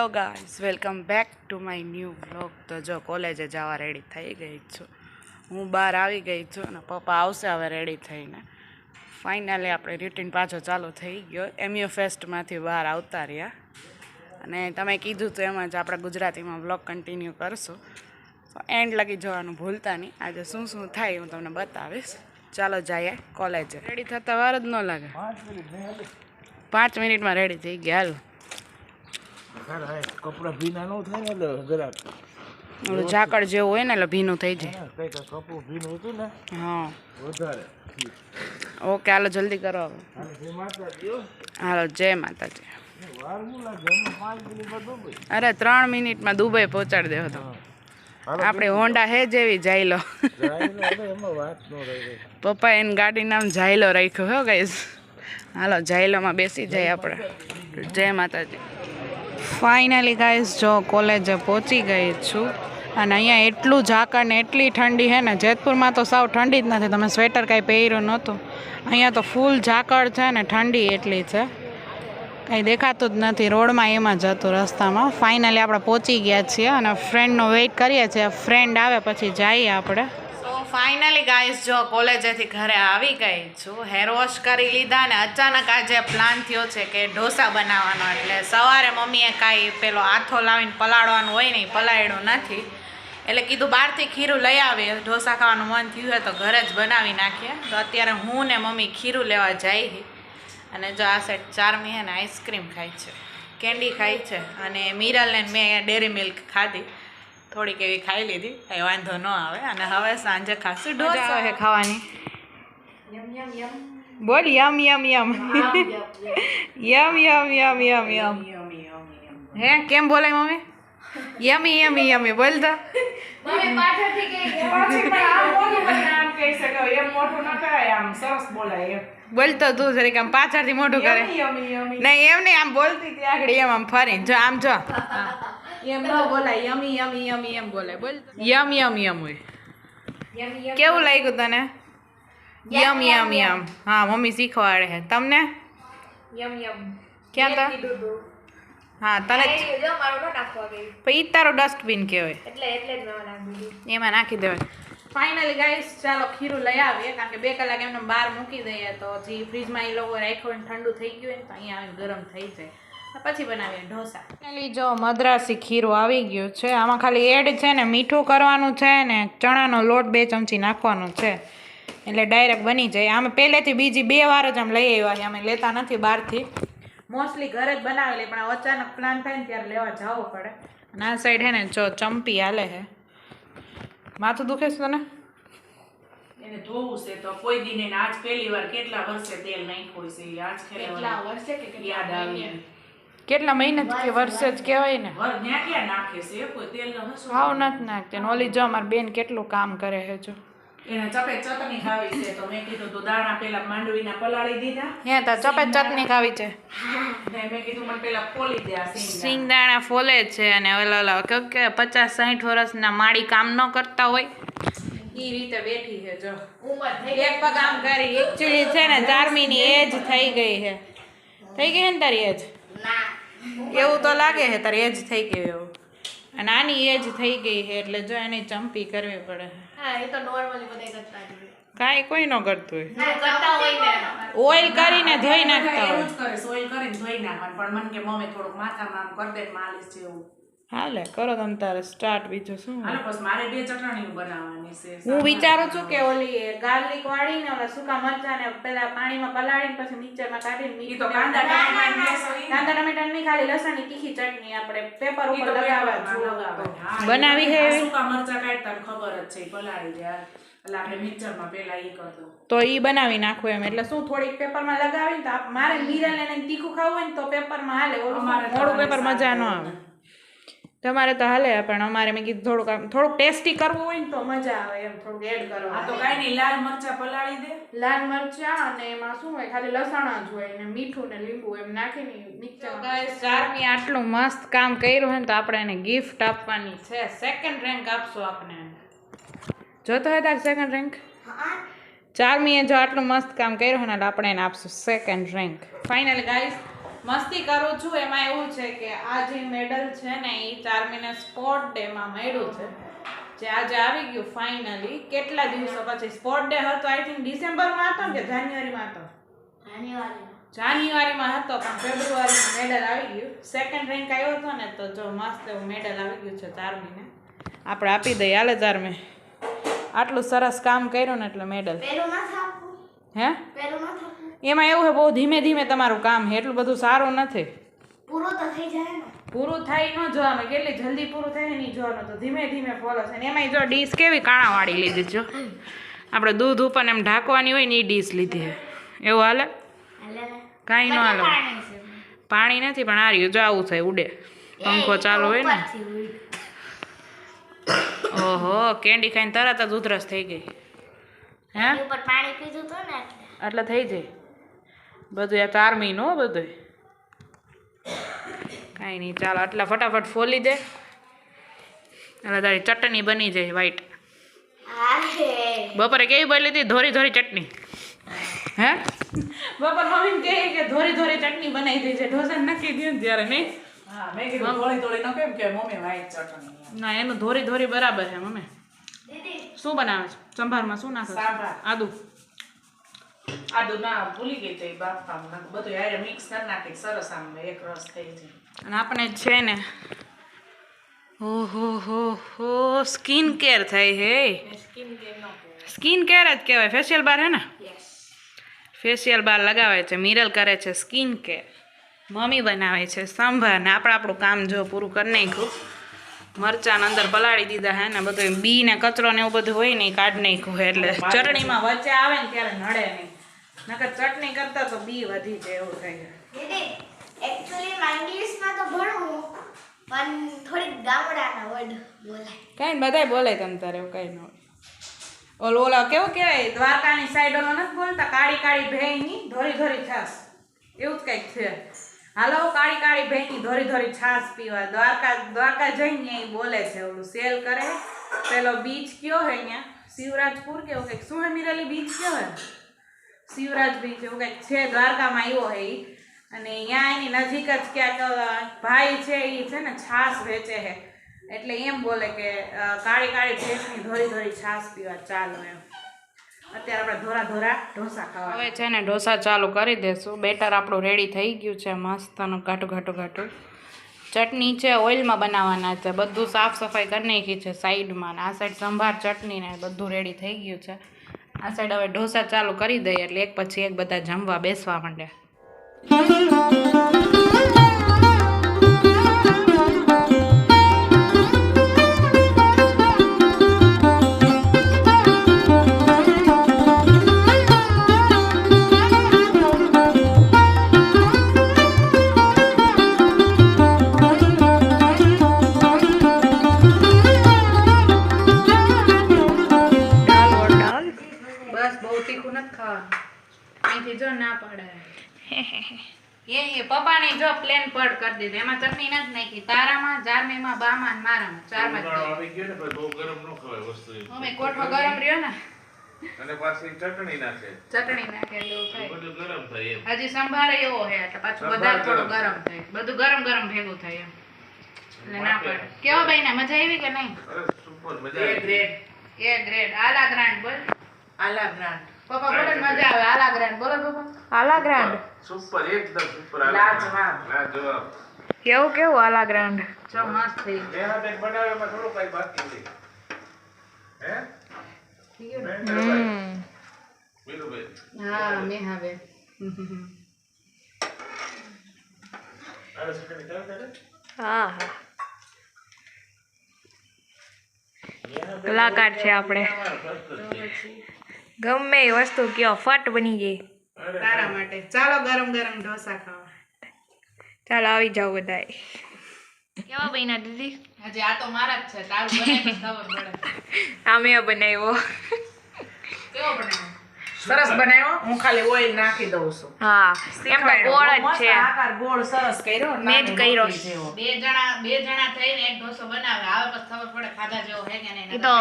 Hello guys, welcome back to my new vlog. તો જો કોલેજે જવા રેડી થઈ ગઈ છું. હું બહાર આવી ગઈ છું અને પપ્પા આવશે હવે રેડી થઈને. ફાઇનલી આપણે રૂટીન પાછો ચાલુ થઈ ગયો. એમયુ ફેસ્ટમાંથી બહાર આવતા રહ્યા અને તમે કીધું તો એમ જ આપણે ગુજરાતીમાં વ્લોગ કન્ટિન્યુ કરશું. તો એન્ડ લગી જવાનું ભૂલતા નહીં. આજે શું શું થાય હું તમને બતાવીશ. ચાલો જઈએ કોલેજે. રેડી થતા વાર જ ન લાગે. 5 મિનિટમાં રેડી થઈ ગયા. હાલ કપડા ભીના ન થાય ને એટલે જરાક ઓલું ઝાકળ જેવું હોય ને એટલે ભીનું થઈ જાય. કપડું ભીનું હતું ને હા વધારે. ઓકે, હાલો જલ્દી કરો હવે. હાલો, જય માતાજી. અરે 3 મિનિટમાં દુબઈ પહોંચાડી દેવો તો. આપણે હોન્ડા હે જેવી જાયલો. પપ્પા એની ગાડી નામ જાયલો રાખ્યું હો ગાઈસ. હાલો જાયલોમાં બેસી જાય આપણે. જય માતાજી. ફાઇનલી ગાઈસ જો કોલેજે પહોંચી ગઈ છું અને અહીંયા એટલું ઝાકળ ને એટલી ઠંડી છે ને. જેતપુરમાં તો સાવ ઠંડી જ નથી. તમે સ્વેટર કાંઈ પહેર્યું નહોતું. અહીંયા તો ફૂલ ઝાકળ છે ને ઠંડી એટલી છે કંઈ દેખાતું જ નથી. રોડમાં એમાં જ હતું રસ્તામાં. ફાઇનલી આપણે પહોંચી ગયા છીએ અને ફ્રેન્ડનો વેઇટ કરીએ છીએ. ફ્રેન્ડ આવે પછી જઈએ આપણે. સો ફાઇનલી ગાઈસ જો કોલેજેથી ઘરે આવી ગઈ છું. હેર વોશ કરી લીધા ને અચાનક આજે પ્લાન થયો છે કે ઢોસા બનાવવાનો. એટલે સવારે મમ્મીએ કાંઈ પેલો આથો લાવીને પલાળવાનું હોય નહીં, પલાળ્યું નથી. એટલે કીધું બહારથી ખીરું લઈ આવીએ. ઢોસા ખાવાનું મન થયું હોય તો ઘરે જ બનાવી નાખીએ. તો અત્યારે હું ને મમ્મી ખીરું લેવા જઈ. અને જો આ સાઈડ ચારમી છે ને આઈસ્ક્રીમ ખાય છે, કેન્ડી ખાય છે. અને મિરલને મેં ડેરી મિલ્ક ખાધી, થોડીક એવી ખાઈ લીધી, કંઈ વાંધો ન આવે. અને હવે સાંજે ખાશું ઢોસા છે ખાવાની. બોલ યમ યમ યમ યમ યમ યમ યમ યમ. હે કેમ બોલાય મમ્મી? યમી યમી યમી બોલ તો. બોલ તો તું જરીક આમ પાછળથી મોઢું કરે. નહીં એમ નહીં, આમ બોલતી હતી આગળ એમ આમ ફરીને જો આમ જો એમ ન બોલાય. યમી યમી યમી એમ બોલાય. બોલ યમ યમ યમ હોય. કેવું લાગ્યું તને? યમ યમ યમ. હા મમ્મી શીખવાડે છે તમને. યમ યમ ક્યાં તા? હા તને પછી તારો ડસ્ટબિન કહેવાય એમાં નાખી દેવાય. ફાઇનલી ગાઈસ ચાલો ખીરું લઈ આવીએ, કારણ કે 2 કલાક એમને બહાર મૂકી દઈએ તો જે ફ્રીજમાં એ લોકો રાખ્યું હોય ઠંડુ થઈ ગયું હોય ને તો અહીંયા આવીને ગરમ થઈ જાય પછી બનાવીએ ઢોસા. ફાઇનલી જો મદ્રાસી ખીરું આવી ગયું છે. આમાં ખાલી એડ છે ને મીઠું કરવાનું છે ને ચણાનો લોટ 2 ચમચી નાખવાનો છે એટલે ડાયરેક્ટ બની જાય. આમે પહેલેથી બીજી 2 વાર જ આમ લઈ આવ્યા છે. અમે લેતા નથી બહારથી, મોસ્ટલી ઘરે જ બનાવેલી, પણ અચાનક પ્લાન થાય ને ત્યારે લેવા જવું પડે. અને આ સાઈડ હે ને જો ચંપી હાલે છે. માથું દુખે છે તને? એને ધોવું છે તો કોઈ દિને આજ પહેલી વાર કેટલા વર્ષે તેલ નાખ્યું છે. આજ કેટલા વર્ષે કે યાદ આવી કેટલા મહિને કે વર્ષે જ કહેવાય ને. વર ન્યા ક્યાં નાખે છે કોઈ તેલ નો હસો હાવ નથી નાખતી. ઓલી જો અમારી બેન કેટલું કામ કરે છે જો. એને ચપે ચટણી ખાવી છે તો મેં કીધું તો દાણા પેલા માંડવીના પલાળી દીધા. હે તો ચપે ચટણી ખાવી છે ને મેં કીધું મને પેલા ફોલી દે આ સિંગદાણા ફોલે છે. અને ઓલા કે 50-60 વર્ષના માળી કામ ન કરતા હોય એ રીતે બેઠી છે જો. એક પગ આમ કરી. એકચ્યુઅલી છે ને 4મીની એજ થઈ ગઈ છે. થઈ ગઈ છે ને તારી એજ? એવું તો લાગે છે તારી એજ થઈ ગઈ એવું. અને આની એજ થઈ ગઈ છે એટલે જો એની ચંપી કરવી પડે. હા એ તો નોર્મલી બધા કરતા જ હોય. કાંઈ કોઈ ન કરતું હોય. કરતા હોય ને ઓઇલ કરીને ધોઈ નાખતા એવું હોય. જ કરે સોઈલ કરીને ધોઈ નાખવાનું. પણ મને કે મમ્મી થોડુંક માથામાં આમ કરી દે માલિશ જેવું. હાલે કરો તમે તારે સ્ટાર્ટ. બીજું શું? હાલો બસ મારે 2 ચટણીઓ બનાવવાની છે. હું વિચારું છું કે ઓલી ગાર્લિક વાળીને ઓલા સૂકા મરચાં ને પેલા પાણીમાં પલાળીને પછી મિક્સરમાં કાઢીને ઈ તો કાંદા ટમેટા ની ખાલી લસણની તીખી ચટણી આપણે પેપર ઈ ઉપર તો લગાવવા બનાવી છે એવી. સૂકા મરચા કાઢતા ખબર જ છે પલાળી દે. એટલે આપણે મિક્સરમાં પેલા ઈ કરતો તો ઈ બનાવી નાખું એમ. એટલે શું થોડીક પેપરમાં લગાવીને તો મારે મિરલ એને તીખું ખાવું હોય ને તો પેપરમાં હાલે. ઓલું મોડું પેપર મજા ન આવે. તમારે તો હાલે, પણ અમારે મેં કીધું થોડુંક ટેસ્ટી કરવું હોય ને તો મજા આવે એમ. થોડુંક એડ કરવા. આ તો કાઈ નહીં, લાલ મરચા પલાળી દે. લાલ મરચા અને એમાં શું હોય ખાલી લસણ જ હોય ને મીઠું ને લીંબુ એમ નાખીને મિક્સર. ગાઈસ ચારમી આટલું મસ્ત કામ કર્યું હોય ને તો આપણે એને ગિફ્ટ આપવાની છે. 2nd રેન્ક આપશું આપણે. જોતો હોય તાર 2nd રેન્ક? ચારમીએ જો આટલું મસ્ત કામ કર્યું હોય ને આપણે એને આપશું 2nd રેન્ક. ફાઇનલી ગાઈસ મસ્તી કરું છું. એમાં એવું છે કે આ જે મેડલ છે ને એ ચાર્મીને સ્પોર્ટ ડે માં મળ્યું છે, જે આજે આવી ગયું ફાઇનલી. કેટલા દિવસો પછી સ્પોર્ટ ડે હતો, આઈ થિંક ડિસેમ્બરમાં હતો કે જાન્યુઆરીમાં હતો? જાન્યુઆરીમાં હતો, પણ ફેબ્રુઆરીમાં મેડલ આવી ગયું. સેકન્ડ રેન્ક આવ્યો હતો ને, તો જો મસ્ત એવું મેડલ આવી ગયું છે ચાર્મીને. આપણે આપી દઈએ. હાલે ચાર્મી, આટલું સરસ કામ કર્યું ને એટલે મેડલ. હે એમાં એવું છે બહુ ધીમે ધીમે તમારું કામ છે, એટલું બધું સારું નથી. પૂરું તો થઈ જાય ને. પૂરું થાય ન જોવાનું, કેટલી જલ્દી પૂરું થાય ને નહીં જોવાનું, તો ધીમે ધીમે ફોલો છે. એમાંય જો ડીશ કેવી કાણાવાળી લીધી જો, આપણે દૂધ ઉપર એમ ઢાંકવાની હોય ને એ ડીશ લીધી છે. એવું હાલે? કાંઈ ન હાલે. પાણી નથી પણ આ રહ્યું જો આવું થાય, ઉડે. પંખો ચાલુ હોય ને. ઓહો, કેન્ડી ખાઈને તરત જ ઉધરસ થઈ ગઈ. હે ઉપર પાણી પીધું તો ને એટલે થઈ જાય બધું. આ ચાર્મી નો બધું કાંઈ નહીં. ચાલો આટલા ફટાફટ ફોલી દે એટલે તારી ચટણી બની જાય વ્હાઈટ. બપોરે કેવી બોલી હતી? ધોરી ધોરી ચટણી. હે બપોર મમ્મી કહે કે ધોરી ધોરી ચટણી બનાવી દે છે, ઢોસા નાખી દે ત્યારે નહીં. હા, મેં કીધું થોડી થોડી ન કેમ કે મમ્મી વાઈટ ચટણી. ના, એનું ધોરી ધોરી બરાબર છે મમ્મી. શું બનાવે છે સંભારમાં? શું નાખે? સાંભાર. આદુ. આદુ ના ભૂલી ગઈ તો બાફામાં બધું હારે મિક્સ કરી નાખી, સરસ આમ એક રસ થઈ જાય. અને આપણે છે ને ઓહો હો સ્કિન કેર થાય હે. સ્કિન કેર જ કહેવાય. ફેશિયલ બાર હે ને? ફેશિયલ બાર લગાવે છે, મિરલ કરે છે સ્કિન કેર, મમ્મી બનાવે છે સંભાર. ને આપણે આપણું કામ જો પૂરું કરી નાખ્યું. મરચાં અંદર પલાળી દીધા હે ને, બધું બી ને કચરો ને એવું બધું હોય ને એ કાઢી નાખ્યું હે, એટલે ચટણીમાં વચ્ચે આવે ને ત્યારે નડે નહીં. નકર ચટણી કરતા તો બી વધી જાય એવું થાય. દીદી એક્ચ્યુઅલી માં ઇંગ્લિશમાં તો ભણું પણ થોડીક ગામડાના વર્ડ બોલાય. કાંઈ બધાય બોલે તમ તારે, એવું કાંઈ ન હોય. ઓલા કેવું કહેવાય, દ્વારકાની સાઈડ ઓલો નથી બોલતા કાળી કાળી ભેંની ધોરી ધોરી છાસ, એવું જ કંઈક છે. હાલો કાળી કાળી ભેંની ધોરી ધોરી છાસ પીવા. દ્વારકા જઈને એ બોલે છે, ઓલું સેલ કરે. પેલો બીચ કયો હે અહીંયા શિવરાજપુર કેવું કંઈક, શું હે મિરાલી બીચ કયો હે? શિવરાજ બીચ એવું કંઈક છે, દ્વારકામાં આવ્યો હે એ. અને અહીંયા એની નજીક જ ક્યાંક ભાઈ છે એ છે ને છાસ વેચે છે, એટલે એમ બોલે કે કાળી કાળી ભેંસની ધોરી ધોરી છાસ પીવા ચાલો એમ. અત્યારે આપણે ધોરા ધોરા ઢોસા ખાવા. હવે છે ને ઢોસા ચાલુ કરી દેશું. બેટર આપણું રેડી થઈ ગયું છે, મસ્તનું ઘાટું ઘાટું ઘાટું. ચટણી છે ઓઇલમાં બનાવવાના છે, બધું સાફ સફાઈ કરી નાખી છે સાઈડમાં. આ સાઈડ સંભાર ચટણી ને બધું રેડી થઈ ગયું છે. આ સાઈડ હવે ઢોસા ચાલુ કરી દઈએ એટલે એક પછી એક બધા જમવા બેસવા માંડે. બસ બહુ તીખું નથી ખાવાનું, અહીંથી જો ના પડે. એ પપ્પાની જો પ્લેન પડ કરી દીધી, એમાં ચટણી નથી નાખી. તારામાં, જારમીમાં, બામાં ને મારામાં ચારમાં આવી ગયો ને ભાઈ, બહુ ગરમ ન ખવાય વસ્તુ. અમે કોઠો ગરમ રહ્યો ને અને પાછી ચટણી નાખે, ચટણી નાખે એટલે એવું થાય. બધું ગરમ થાય એમ. હજી સંભાર એવો છે એટલે પાછું વધારે થોડું ગરમ થાય, બધું ગરમ ગરમ ભેગું થાય એમ એટલે ના પડે. કેવો ભાઈ ને મજા આવી કે નહીં? અરે સુપર મજા એ આવી. ગ્રેડ એ ગ્રેડ. આલા ગ્રાન્ડ બોલ આલા બ્રાન્ડ પપ્પા, બોલો મજા આવે. આલા ગ્રાન્ડ બોલો પપ્પા. આલા ગ્રાન્ડ સુપર એકદમ સુપર. લાજવાબ. લાજવાબ. કેવું કેવું આલા ગ્રાન્ડ જો મસ્ત થઈ એ હા બેન બનાવવામાં થોડું કઈ બાકી નથી. હે? વીરુભાઈ. હા મેં હવે આલે ચટણી ચાલશે ને? હા હા કલાકાર છે આપણે. ગમે એ વસ્તુ કયો ફટ બની જાય. તારા માટે. ચાલો ગરમ ગરમ ઢોસા ખાવા. ચાલો આવી જાઓ બધાય. કેવા બન્યા દીદી? હજી આ તો મારા જ છે, તારું બને તો ખબર પડે. અમે બનાવ્યો. કેવો બનાવ્યો? સરસ બનાવ્યો. હું ખાલી ઓઇલ નાખી દઉં છું. હા એમ તો ગોળ જ મસ્ત છે. આકાર ગોળ સરસ કર્યો. મેં જ નાની કર્યો. રોટલી જેવો. બે જણા થઈને એક ઢોસો બનાવે, આવે પછી ખબર પડે ખાધા જેવો હે કે નહીં. ઈ તો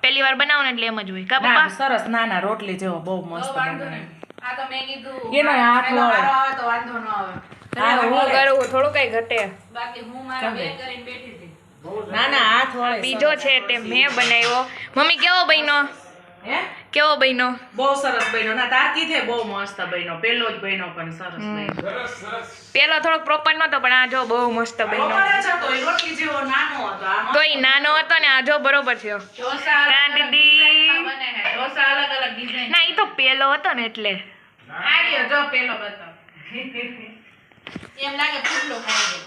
પહેલી વાર બનાવો ને એટલે એમ જ હોય કા ના, પપ્પા? સરસ નાના રોટલી જેવો બહુ મસ્ત વાંધો બનાવ્યો. નહીં. આ તો મેં કીધું એનો હાથ આટલો વળે. વારો આવે તો વાંધો ન આવે. હા હું કરું થોડું કઈ ઘટે બાકી હું મારા બે કરીને બેઠી હતી. ના ના હાથ વળે બીજો છે તે મેં બનાવ્યો મમ્મી કેવો બન્યો હે કેવો બન્યો બહુ સરસ બન્યો ના તારકી છે બહુ મસ્ત બન્યો પેલો જ બન્યો પણ સરસ બન્યો પેલો થોડોક પ્રોપર નતો પણ આ જો બહુ મસ્ત બન્યો બરોબર જ હતો એ રોટલી જેવો નાનો હતો આ તો ઈ નાનો હતો ને આ જો બરોબર થયો ઢોસા તા અલગ અલગ દીદી. ડિઝાઇનમાં બને છે ઢોસા અલગ અલગ ડિઝાઇન ના ઈ તો પેલો હતો ને એટલે આર્યો જો પેલો બતાવ એમ લાગે ફૂટલો ખાઈ ગયો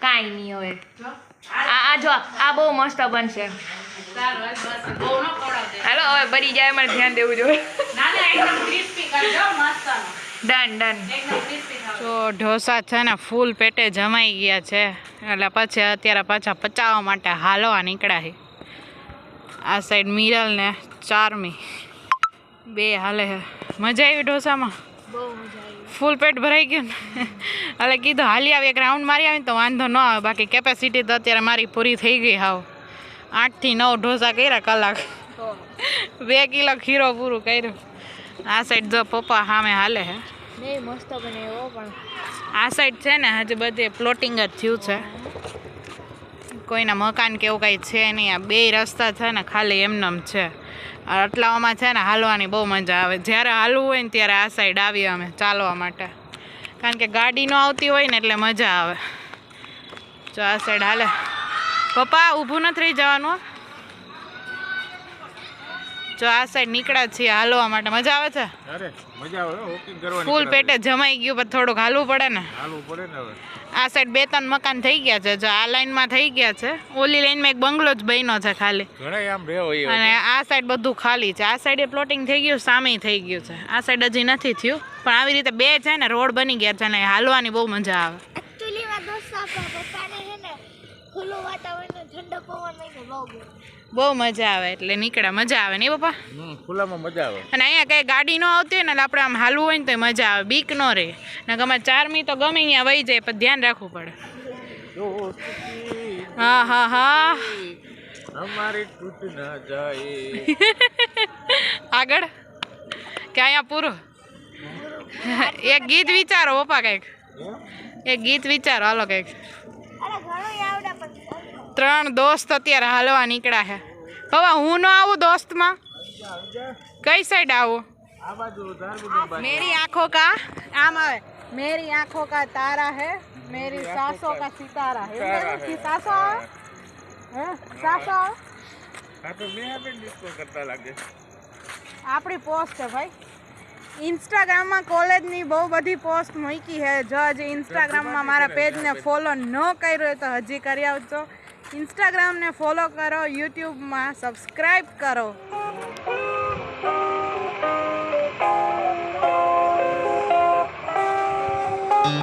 કાઈ નહીં હવે જો આ જો આ બહુ મસ્ત બનશે સારું હાલ બસ બહુ ન ખવડાવજે હાલો હવે બરી જાય મારે ધ્યાન દેવું જોઈએ ના ના એકદમ ક્રિસ્પી કરજો મસ્ત ડન ડન એકદમ ક્રિસ્પી ખાવ તો ઢોસા છે ને ફૂલ પેટે જમાઈ ગયા છે એટલે પછી અત્યારે પાછા પચાવવા માટે હાલવા નીકળ્યા છે આ સાઈડ મિરલ ને ચારમી બે હાલે છે મજા આવી ઢોસામાં ફૂલ પેટ ભરાઈ ગયું ને એટલે કીધું હાલી આવી એક રાઉન્ડ મારી આવી ને તો વાંધો ન આવે બાકી કેપેસિટી તો અત્યારે મારી પૂરી થઈ ગઈ હાવ 8 થી 9 ઢોસા કર્યા કલાક 2 કિલો ખીરો પૂરું કર્યું આ સાઈડ જો પપ્પા સામે હાલે છે આ સાઈડ છે ને હજી બધે પ્લોટિંગ જ થયું છે કોઈના મકાન કે એવું કાંઈ છે નહીં આ બે રસ્તા છે ને ખાલી એમનેમ છે આટલામાં છે ને હાલવાની બહુ મજા આવે જ્યારે હાલવું હોય ને ત્યારે આ સાઈડ આવીએ અમે ચાલવા માટે કારણ કે ગાડી ન આવતી હોય ને એટલે મજા આવે જો આ સાઈડ હાલે પપ્પા ઊભું નથી રહી જવાનું જો આ સાઈડ નીકળ્યા છીએ હાલવા માટે મજા આવે છે અરે મજા આવે વોકિંગ કરવાની ફૂલ પેટે જમાઈ ગયું પણ થોડુંક હાલવું પડે ને હાલવું પડે ને હવે આ સાઈડ 2-3 મકાન થઈ ગયા છે જો આ લાઈનમાં થઈ ગયા છે ઓલી લાઈનમાં એક બંગલો જ બન્યો છે ખાલી ઘણા આમ રહે હોય અને આ સાઈડ બધું ખાલી છે આ સાઈડે પ્લોટિંગ થઈ ગયું સામે થઈ ગયું છે આ સાઈડ હજી નથી થયું પણ આવી રીતે બે છે ને રોડ બની ગયા છે ને હાલવાની બહુ મજા આવે એકચ્યુઅલીમાં દોસ્તો પપ્પાને છે ને ખુલ્લું વાતાવરણ ઠંડક પવન નહીં બહુ ગમે. બહુ મજા આવે એટલે નીકળ્યા મજા આવે નહીં પપ્પા ખુલ્લામાં મજા આવે અને અહીંયા કઈ ગાડી ન આવતી હોય ને એટલે આપણે આમ હાલવું હોય ને તો મજા આવે બીક ન રહે ને ગમે ચારમી તો ગમે અહીંયા વહી જાય પણ ધ્યાન રાખવું પડે હા હા હા અમારી તૂટ ના જાય આગળ કે અહીંયા પૂરું એક ગીત વિચારો પપ્પા કંઈક એક ગીત વિચારો હાલો કંઈક અરે ઘણું આવડે પણ 3 દોસ્ત અત્યારે હાલવા નીકળ્યા છે પપ્પા હું ન આવું દોસ્તમાં કઈ સાઈડ આવું આ બાજુ ધારગુડી मेरी आँखों का आम आवे मेरी आँखों का तारा है मेरी सांसों का सितारा है सासो सासो આ તો મેં આપણે ડિસ્કો કરતા લાગે આપણી પોસ્ટ છે ભાઈ ઇન્સ્ટાગ્રામમાં કોલેજની બહુ બધી પોસ્ટ મૂકી છે જો હજી ઇન્સ્ટાગ્રામમાં મારા પેજને ફોલો ન કર્યો હોય તો હજી કરી આવજો ઇન્સ્ટાગ્રામને ફોલો કરો યુટ્યુબમાં સબસ્ક્રાઈબ કરો